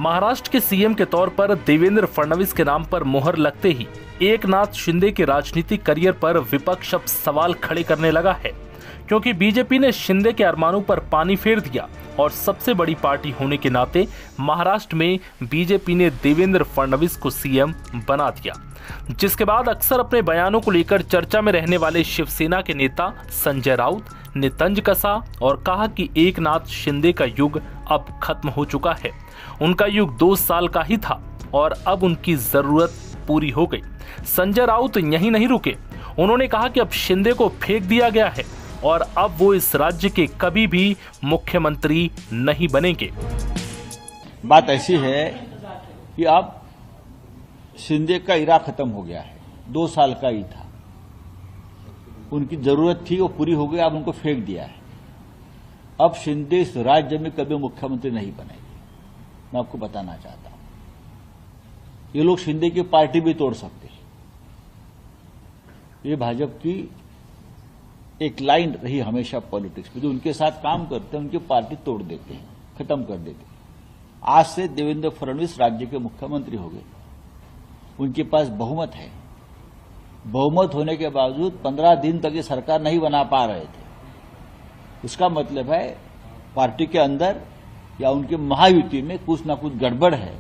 महाराष्ट्र के सीएम के तौर पर देवेंद्र फडणवीस के नाम पर मुहर लगते ही एकनाथ शिंदे के राजनीतिक करियर पर विपक्ष अब सवाल खड़े करने लगा है, क्योंकि बीजेपी ने शिंदे के अरमानों पर पानी फेर दिया और सबसे बड़ी पार्टी होने के नाते महाराष्ट्र में बीजेपी ने देवेंद्र फडणवीस को सीएम बना दिया, जिसके बाद अक्सर अपने बयानों को लेकर चर्चा में रहने वाले शिवसेना के नेता संजय राउत ने तंज कसा और कहा कि एकनाथ शिंदे का युग अब खत्म हो चुका है। उनका युग 2 साल का ही था और अब उनकी जरूरत पूरी हो गई। संजय राउत यहीं नहीं रुके, उन्होंने कहा कि अब शिंदे को फेंक दिया गया है और अब वो इस राज्य के कभी भी मुख्यमंत्री नहीं बनेंगे। बात ऐसी है कि अब शिंदे का इरा खत्म हो गया है, 2 साल का ही था, उनकी जरूरत थी वो पूरी हो गई, अब उनको फेंक दिया है। अब शिंदे इस राज्य में कभी मुख्यमंत्री नहीं बनेंगे, मैं आपको बताना चाहता हूं। ये लोग शिंदे की पार्टी भी तोड़ सकते हैं, ये भाजपा की एक लाइन रही हमेशा पॉलिटिक्स में, जो उनके साथ काम करते हैं उनकी पार्टी तोड़ देते हैं, खत्म कर देते हैं। आज से देवेंद्र फडणवीस राज्य के मुख्यमंत्री हो गए, उनके पास बहुमत है, बहुमत होने के बावजूद 15 दिन तक ये सरकार नहीं बना पा रहे थे। उसका मतलब है पार्टी के अंदर या उनके महायुति में कुछ ना कुछ गड़बड़ है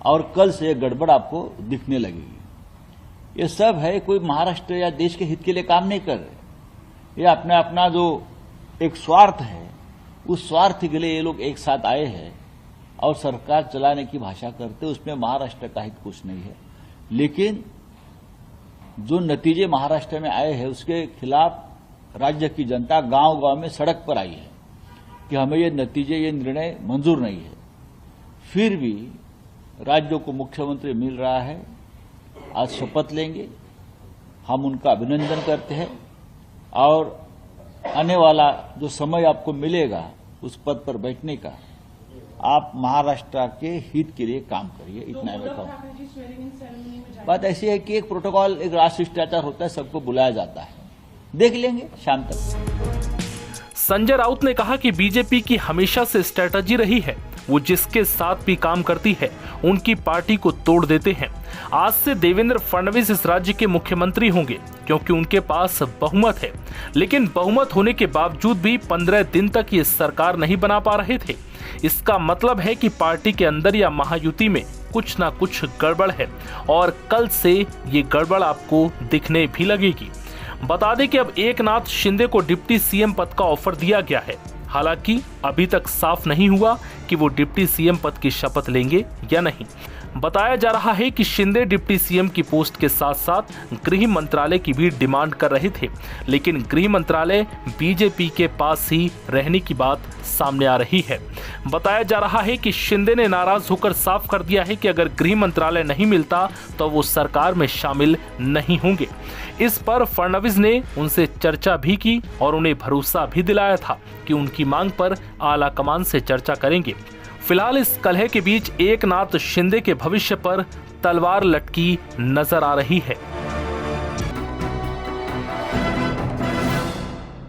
और कल से गड़बड़ आपको दिखने लगेगी। ये सब है, कोई महाराष्ट्र या देश के हित के लिए काम नहीं कर रहे, ये अपना जो एक स्वार्थ है, उस स्वार्थ के लिए ये लोग एक साथ आए हैं और सरकार चलाने की भाषा करते, उसमें महाराष्ट्र का हित कुछ नहीं है। लेकिन जो नतीजे महाराष्ट्र में आए हैं उसके खिलाफ राज्य की जनता गांव-गांव में सड़क पर आई है कि हमें ये नतीजे, ये निर्णय मंजूर नहीं है। फिर भी राज्यों को मुख्यमंत्री मिल रहा है, आज शपथ लेंगे, हम उनका अभिनंदन करते हैं और आने वाला जो समय आपको मिलेगा उस पद पर बैठने का, आप महाराष्ट्र के हित के लिए काम करिए, इतना मैं कहूं। बात ऐसी है कि एक प्रोटोकॉल, एक राष्ट्रीय शिष्टाचार होता है, सबको बुलाया जाता है, देख लेंगे शाम तक। संजय राउत ने कहा कि बीजेपी की हमेशा से स्ट्रेटजी रही है, वो जिसके साथ भी काम करती है उनकी पार्टी को तोड़ देते हैं। आज से देवेंद्र फडणवीस इस राज्य के मुख्यमंत्री होंगे क्योंकि उनके पास बहुमत है, लेकिन बहुमत होने के बावजूद भी 15 दिन तक ये सरकार नहीं बना पा रहे थे। इसका मतलब है कि पार्टी के अंदर या महायुति में कुछ ना कुछ गड़बड़ है और कल से ये गड़बड़ आपको दिखने भी लगेगी। बता दें कि अब एकनाथ शिंदे को डिप्टी सीएम पद का ऑफर दिया गया है। हालांकि अभी तक साफ नहीं हुआ कि वो डिप्टी सीएम पद की शपथ लेंगे या नहीं। बताया जा रहा है कि शिंदे डिप्टी सीएम की पोस्ट के साथ साथ गृह मंत्रालय की भी डिमांड कर रहे थे, लेकिन गृह मंत्रालय बीजेपी के पास ही रहने की बात सामने आ रही है। बताया जा रहा है कि शिंदे ने नाराज होकर साफ कर दिया है कि अगर गृह मंत्रालय नहीं मिलता तो वो सरकार में शामिल नहीं होंगे। इस पर फडणवीस ने उनसे चर्चा भी की और उन्हें भरोसा भी दिलाया था कि उनकी मांग पर आला कमान से चर्चा करेंगे। फिलहाल इस कलह के बीच एकनाथ शिंदे के भविष्य पर तलवार लटकी नजर आ रही है।